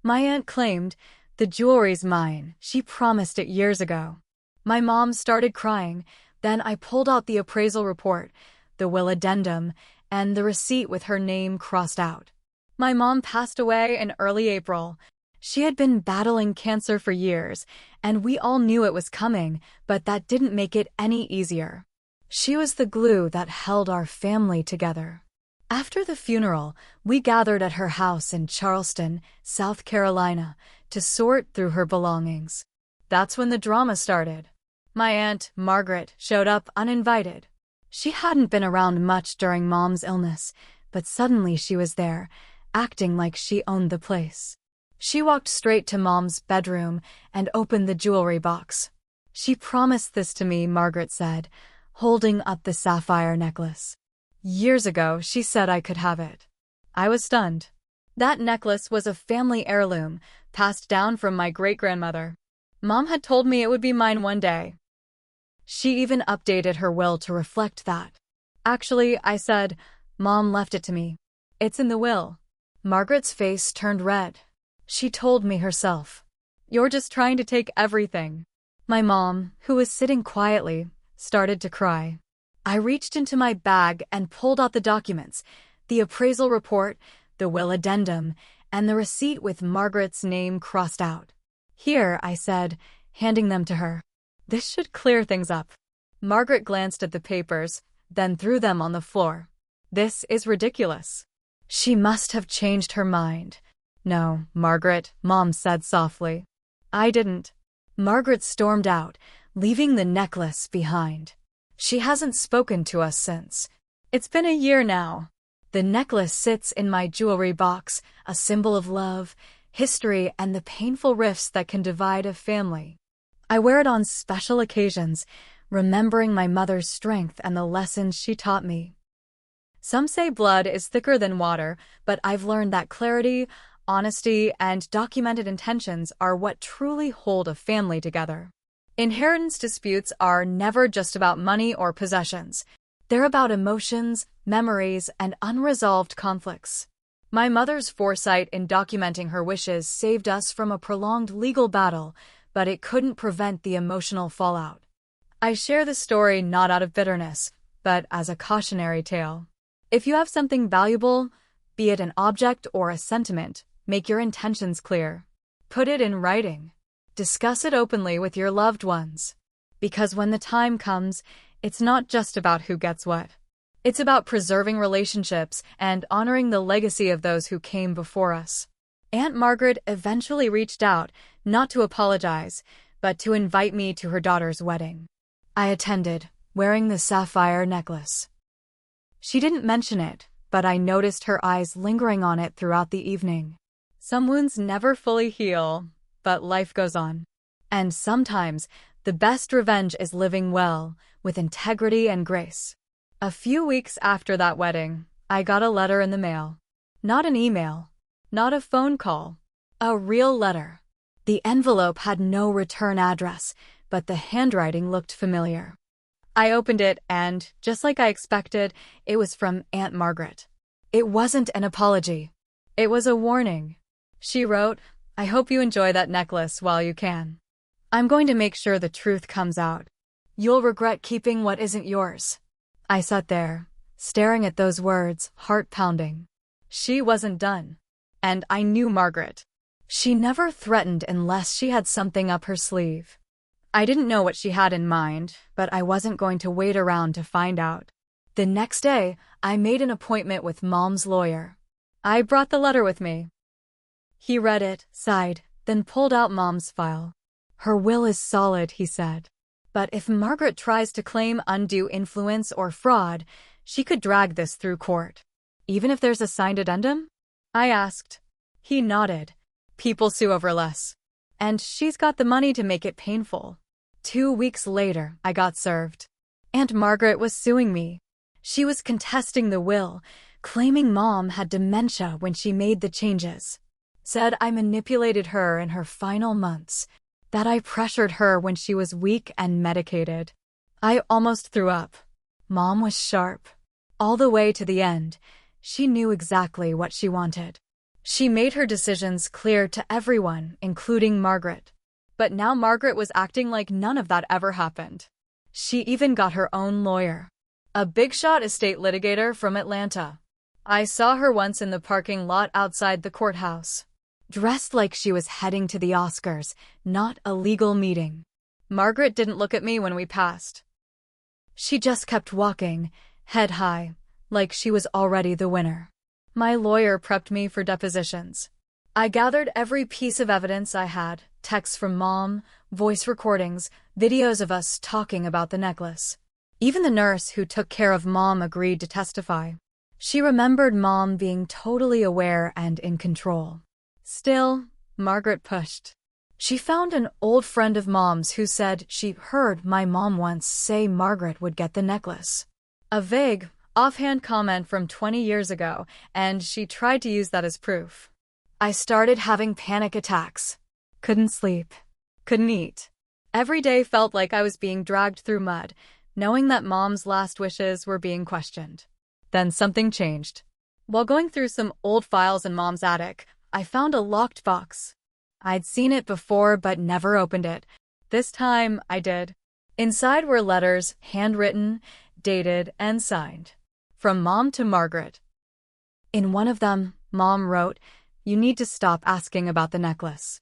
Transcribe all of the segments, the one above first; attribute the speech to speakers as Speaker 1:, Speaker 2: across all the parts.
Speaker 1: My aunt claimed, "The jewelry's mine. She promised it years ago." My mom started crying. Then I pulled out the appraisal report, the will addendum, and the receipt with her name crossed out. My mom passed away in early April. She had been battling cancer for years, and we all knew it was coming, but that didn't make it any easier. She was the glue that held our family together. After the funeral, we gathered at her house in Charleston, South Carolina, to sort through her belongings. That's when the drama started. My aunt, Margaret, showed up uninvited. She hadn't been around much during Mom's illness, but suddenly she was there, acting like she owned the place. She walked straight to Mom's bedroom and opened the jewelry box. "She promised this to me," Margaret said, holding up the sapphire necklace. "Years ago, she said I could have it." I was stunned. That necklace was a family heirloom, passed down from my great-grandmother. Mom had told me it would be mine one day. She even updated her will to reflect that. "Actually," I said, "Mom left it to me. It's in the will." Margaret's face turned red. She told me herself, "You're just trying to take everything." My mom, who was sitting quietly, started to cry. I reached into my bag and pulled out the documents, the appraisal report, the will addendum, and the receipt with Margaret's name crossed out. "Here," I said, handing them to her. "This should clear things up." Margaret glanced at the papers, then threw them on the floor. "This is ridiculous." She must have changed her mind. "No, Margaret," Mom said softly. "I didn't." Margaret stormed out, leaving the necklace behind. She hasn't spoken to us since. It's been a year now. The necklace sits in my jewelry box, a symbol of love, history, and the painful rifts that can divide a family. I wear it on special occasions, remembering my mother's strength and the lessons she taught me. Some say blood is thicker than water, but I've learned that clarity, honesty, and documented intentions are what truly hold a family together. Inheritance disputes are never just about money or possessions. They're about emotions, memories, and unresolved conflicts. My mother's foresight in documenting her wishes saved us from a prolonged legal battle, but it couldn't prevent the emotional fallout. I share this story not out of bitterness, but as a cautionary tale. If you have something valuable, be it an object or a sentiment, make your intentions clear. Put it in writing. Discuss it openly with your loved ones. Because when the time comes, it's not just about who gets what. It's about preserving relationships and honoring the legacy of those who came before us. Aunt Margaret eventually reached out, not to apologize, but to invite me to her daughter's wedding. I attended, wearing the sapphire necklace. She didn't mention it, but I noticed her eyes lingering on it throughout the evening. Some wounds never fully heal, but life goes on. And sometimes, the best revenge is living well, with integrity and grace. A few weeks after that wedding, I got a letter in the mail. Not an email. Not a phone call. A real letter. The envelope had no return address, but the handwriting looked familiar. I opened it and, just like I expected, it was from Aunt Margaret. It wasn't an apology. It was a warning. She wrote, "I hope you enjoy that necklace while you can. I'm going to make sure the truth comes out. You'll regret keeping what isn't yours." I sat there, staring at those words, heart pounding. She wasn't done. And I knew Margaret. She never threatened unless she had something up her sleeve. I didn't know what she had in mind, but I wasn't going to wait around to find out. The next day, I made an appointment with Mom's lawyer. I brought the letter with me. He read it, sighed, then pulled out Mom's file. "Her will is solid," he said. "But if Margaret tries to claim undue influence or fraud, she could drag this through court. Even if there's a signed addendum?" I asked. He nodded. "People sue over less. And she's got the money to make it painful." 2 weeks later, I got served. Aunt Margaret was suing me. She was contesting the will, claiming Mom had dementia when she made the changes. Said I manipulated her in her final months, that I pressured her when she was weak and medicated. I almost threw up. Mom was sharp. All the way to the end, she knew exactly what she wanted. She made her decisions clear to everyone, including Margaret. But now Margaret was acting like none of that ever happened. She even got her own lawyer, a big-shot estate litigator from Atlanta. I saw her once in the parking lot outside the courthouse, dressed like she was heading to the Oscars, not a legal meeting. Margaret didn't look at me when we passed. She just kept walking, head high, like she was already the winner. My lawyer prepped me for depositions. I gathered every piece of evidence I had, texts from Mom, voice recordings, videos of us talking about the necklace. Even the nurse who took care of Mom agreed to testify. She remembered Mom being totally aware and in control. Still, Margaret pushed. She found an old friend of Mom's who said she heard my mom once say Margaret would get the necklace. A vague, offhand comment from 20 years ago, and she tried to use that as proof. I started having panic attacks. Couldn't sleep. Couldn't eat. Every day felt like I was being dragged through mud, knowing that Mom's last wishes were being questioned. Then something changed. While going through some old files in Mom's attic, I found a locked box. I'd seen it before but never opened it. This time, I did. Inside were letters, handwritten, dated, and signed. From Mom to Margaret. In one of them, Mom wrote, "You need to stop asking about the necklace.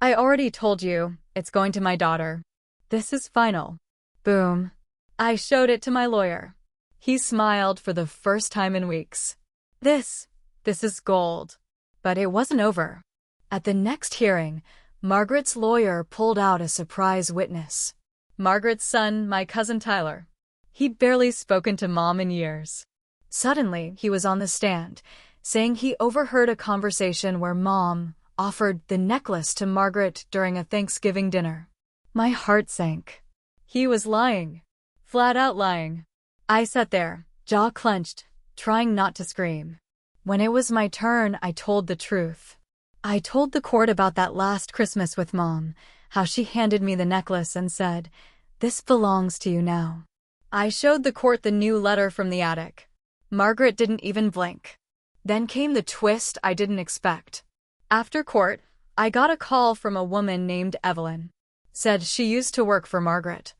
Speaker 1: I already told you, it's going to my daughter. This is final." Boom. I showed it to my lawyer. He smiled for the first time in weeks. This is gold. But it wasn't over. At the next hearing, Margaret's lawyer pulled out a surprise witness. Margaret's son, my cousin Tyler. He'd barely spoken to Mom in years. Suddenly, he was on the stand, saying he overheard a conversation where Mom offered the necklace to Margaret during a Thanksgiving dinner. My heart sank. He was lying. Flat out lying. I sat there, jaw clenched, trying not to scream. When it was my turn, I told the truth. I told the court about that last Christmas with Mom, how she handed me the necklace and said, "This belongs to you now." I showed the court the new letter from the attic. Margaret didn't even blink. Then came the twist I didn't expect. After court, I got a call from a woman named Evelyn. Said she used to work for Margaret,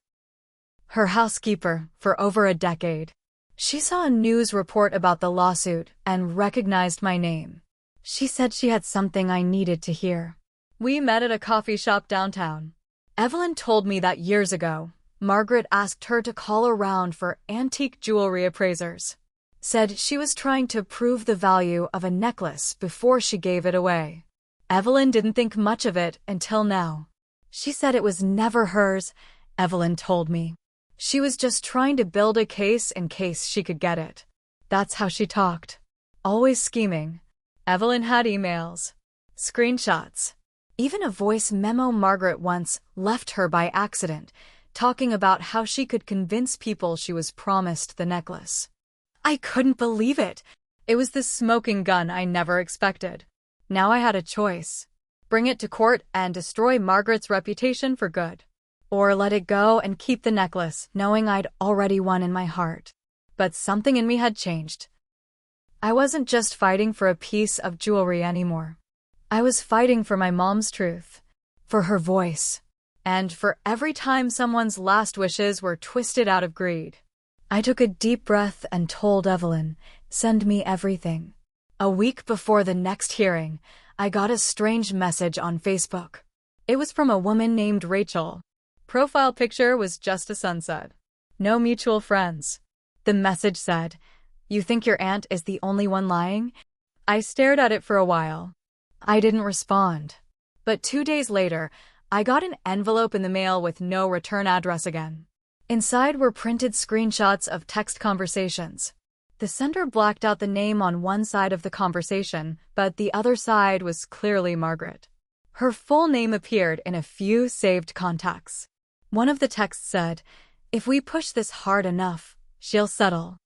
Speaker 1: her housekeeper, for over a decade. She saw a news report about the lawsuit and recognized my name. She said she had something I needed to hear. We met at a coffee shop downtown. Evelyn told me that years ago, Margaret asked her to call around for antique jewelry appraisers. Said she was trying to prove the value of a necklace before she gave it away. Evelyn didn't think much of it until now. She said it was never hers, Evelyn told me. She was just trying to build a case in case she could get it. That's how she talked. Always scheming. Evelyn had emails, screenshots, even a voice memo Margaret once left her by accident, talking about how she could convince people she was promised the necklace. I couldn't believe it. It was the smoking gun I never expected. Now I had a choice. Bring it to court and destroy Margaret's reputation for good. Or let it go and keep the necklace, knowing I'd already won in my heart. But something in me had changed. I wasn't just fighting for a piece of jewelry anymore. I was fighting for my mom's truth, for her voice, and for every time someone's last wishes were twisted out of greed. I took a deep breath and told Evelyn, "Send me everything." A week before the next hearing, I got a strange message on Facebook. It was from a woman named Rachel. Profile picture was just a sunset. No mutual friends. The message said, "You think your aunt is the only one lying?" I stared at it for a while. I didn't respond. But 2 days later, I got an envelope in the mail with no return address again. Inside were printed screenshots of text conversations. The sender blacked out the name on one side of the conversation, but the other side was clearly Margaret. Her full name appeared in a few saved contacts. One of the texts said, "If we push this hard enough, she'll settle.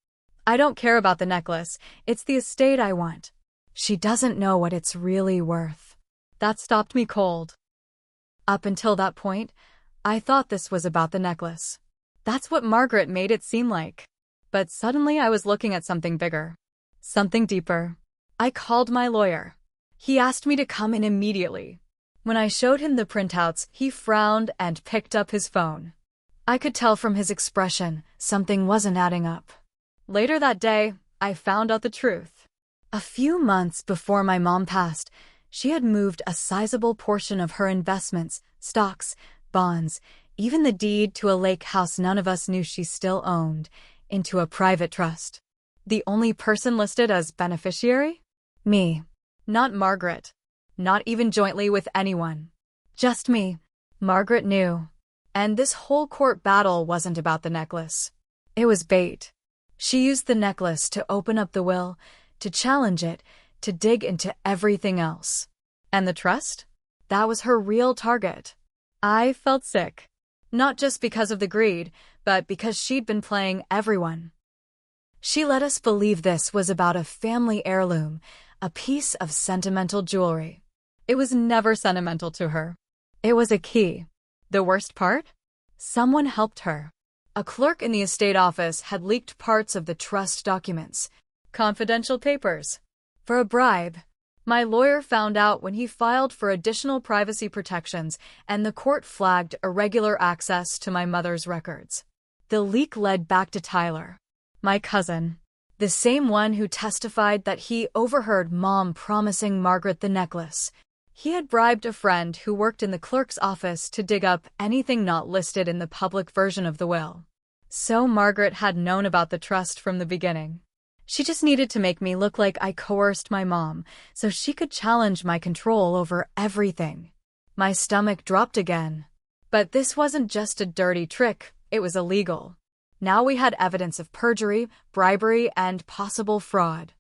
Speaker 1: I don't care about the necklace, it's the estate I want. She doesn't know what it's really worth." That stopped me cold. Up until that point, I thought this was about the necklace. That's what Margaret made it seem like. But suddenly I was looking at something bigger. Something deeper. I called my lawyer. He asked me to come in immediately. When I showed him the printouts, he frowned and picked up his phone. I could tell from his expression something wasn't adding up. Later that day, I found out the truth. A few months before my mom passed, she had moved a sizable portion of her investments, stocks, bonds, even the deed to a lake house none of us knew she still owned, into a private trust. The only person listed as beneficiary? Me. Not Margaret. Not even jointly with anyone. Just me. Margaret knew. And this whole court battle wasn't about the necklace. It was bait. She used the necklace to open up the will, to challenge it, to dig into everything else. And the trust? That was her real target. I felt sick. Not just because of the greed, but because she'd been playing everyone. She let us believe this was about a family heirloom, a piece of sentimental jewelry. It was never sentimental to her. It was a key. The worst part? Someone helped her. A clerk in the estate office had leaked parts of the trust documents, confidential papers, for a bribe. My lawyer found out when he filed for additional privacy protections, and the court flagged irregular access to my mother's records. The leak led back to Tyler, my cousin, the same one who testified that he overheard Mom promising Margaret the necklace. He had bribed a friend who worked in the clerk's office to dig up anything not listed in the public version of the will. So Margaret had known about the trust from the beginning. She just needed to make me look like I coerced my mom so she could challenge my control over everything. My stomach dropped again. But this wasn't just a dirty trick, it was illegal. Now we had evidence of perjury, bribery, and possible fraud.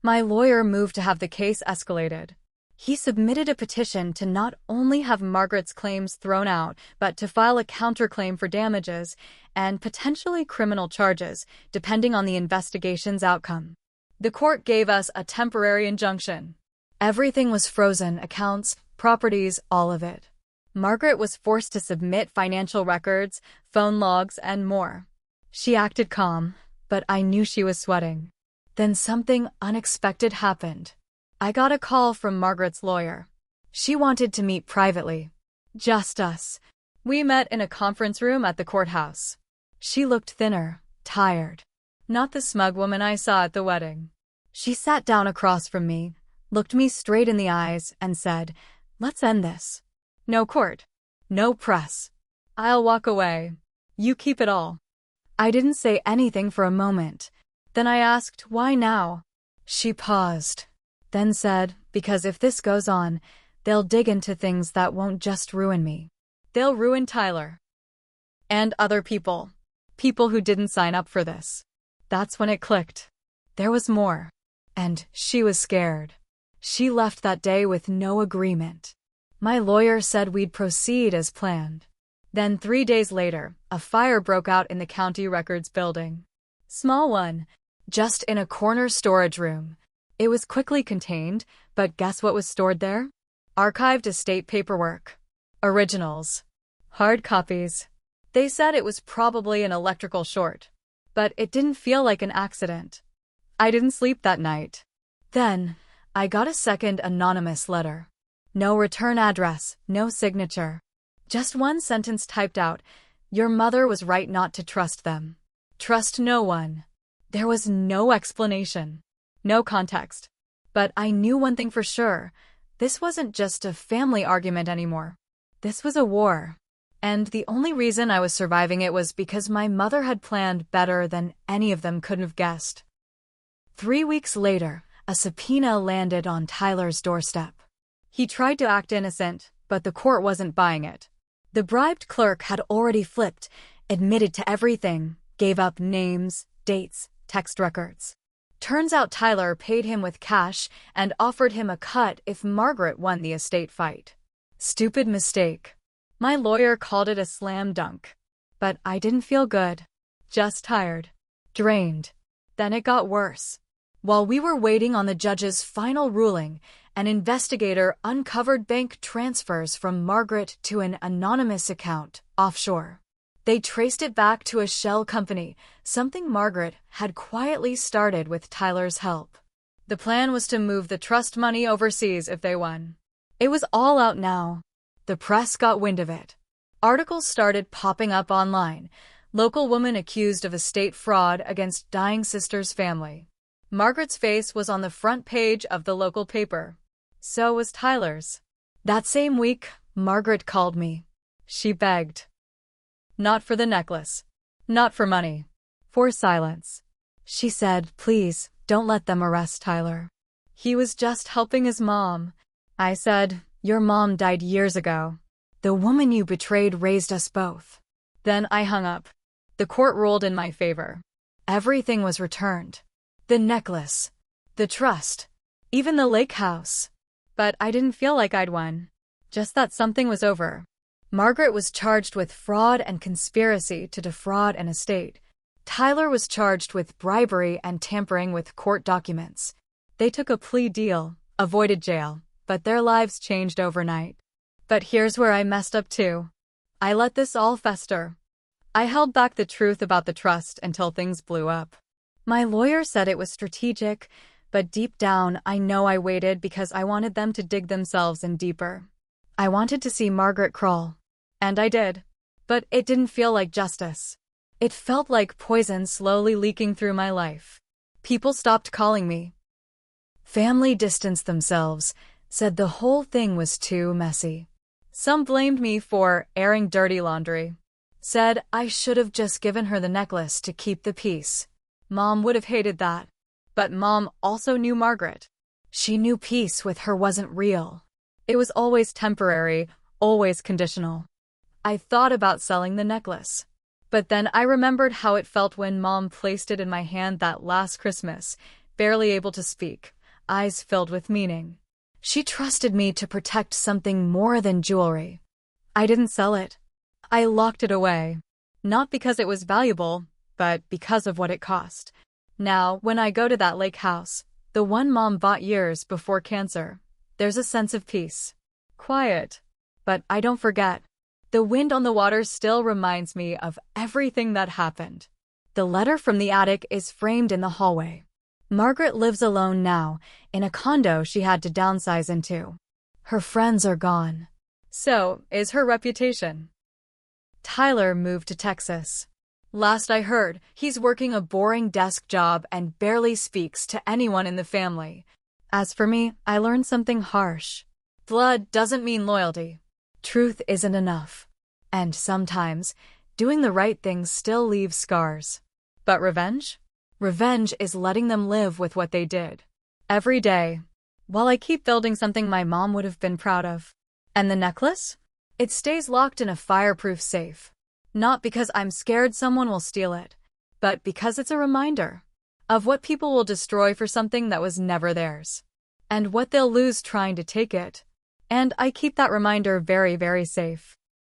Speaker 1: My lawyer moved to have the case escalated. He submitted a petition to not only have Margaret's claims thrown out, but to file a counterclaim for damages and potentially criminal charges, depending on the investigation's outcome. The court gave us a temporary injunction. Everything was frozen, accounts, properties, all of it. Margaret was forced to submit financial records, phone logs, and more. She acted calm, but I knew she was sweating. Then something unexpected happened. I got a call from Margaret's lawyer. She wanted to meet privately. Just us. We met in a conference room at the courthouse. She looked thinner, tired. Not the smug woman I saw at the wedding. She sat down across from me, looked me straight in the eyes, and said, "Let's end this. No court. No press. I'll walk away. You keep it all." I didn't say anything for a moment. Then I asked, "Why now?" She paused. Then said, "Because if this goes on, they'll dig into things that won't just ruin me. They'll ruin Tyler. And other people. People who didn't sign up for this." That's when it clicked. There was more. And she was scared. She left that day with no agreement. My lawyer said we'd proceed as planned. Then 3 days later, a fire broke out in the county records building. Small one, just in a corner storage room. It was quickly contained, but guess what was stored there? Archived estate paperwork. Originals. Hard copies. They said it was probably an electrical short. But it didn't feel like an accident. I didn't sleep that night. Then, I got a second anonymous letter. No return address, no signature. Just one sentence typed out, "Your mother was right not to trust them. Trust no one." There was no explanation. No context. But I knew one thing for sure. This wasn't just a family argument anymore. This was a war. And the only reason I was surviving it was because my mother had planned better than any of them could have guessed. 3 weeks later, a subpoena landed on Tyler's doorstep. He tried to act innocent, but the court wasn't buying it. The bribed clerk had already flipped, admitted to everything, gave up names, dates, text records. Turns out Tyler paid him with cash and offered him a cut if Margaret won the estate fight. Stupid mistake. My lawyer called it a slam dunk. But I didn't feel good. Just tired. Drained. Then it got worse. While we were waiting on the judge's final ruling, an investigator uncovered bank transfers from Margaret to an anonymous account offshore. They traced it back to a shell company, something Margaret had quietly started with Tyler's help. The plan was to move the trust money overseas if they won. It was all out now. The press got wind of it. Articles started popping up online. Local woman accused of estate fraud against dying sister's family. Margaret's face was on the front page of the local paper. So was Tyler's. That same week, Margaret called me. She begged. Not for the necklace. Not for money. For silence. She said, please, don't let them arrest Tyler. He was just helping his mom. I said, your mom died years ago. The woman you betrayed raised us both. Then I hung up. The court ruled in my favor. Everything was returned. The necklace. The trust. Even the lake house. But I didn't feel like I'd won. Just that something was over. Margaret was charged with fraud and conspiracy to defraud an estate. Tyler was charged with bribery and tampering with court documents. They took a plea deal, avoided jail, but their lives changed overnight. But here's where I messed up too. I let this all fester. I held back the truth about the trust until things blew up. My lawyer said it was strategic, but deep down I know I waited because I wanted them to dig themselves in deeper. I wanted to see Margaret crawl. And I did. But it didn't feel like justice. It felt like poison slowly leaking through my life. People stopped calling me. Family distanced themselves, said the whole thing was too messy. Some blamed me for airing dirty laundry. Said I should have just given her the necklace to keep the peace. Mom would have hated that. But Mom also knew Margaret. She knew peace with her wasn't real. It was always temporary, always conditional. I thought about selling the necklace. But then I remembered how it felt when Mom placed it in my hand that last Christmas, barely able to speak, eyes filled with meaning. She trusted me to protect something more than jewelry. I didn't sell it. I locked it away. Not because it was valuable, but because of what it cost. Now, when I go to that lake house, the one Mom bought years before cancer, there's a sense of peace. Quiet. But I don't forget. The wind on the water still reminds me of everything that happened. The letter from the attic is framed in the hallway. Margaret lives alone now, in a condo she had to downsize into. Her friends are gone. So is her reputation. Tyler moved to Texas. Last I heard, he's working a boring desk job and barely speaks to anyone in the family. As for me, I learned something harsh. Blood doesn't mean loyalty. Truth isn't enough. And sometimes, doing the right thing still leaves scars. But revenge? Revenge is letting them live with what they did. Every day. While I keep building something my mom would have been proud of. And the necklace? It stays locked in a fireproof safe. Not because I'm scared someone will steal it, but because it's a reminder of what people will destroy for something that was never theirs. And what they'll lose trying to take it. And I keep that reminder very, very safe.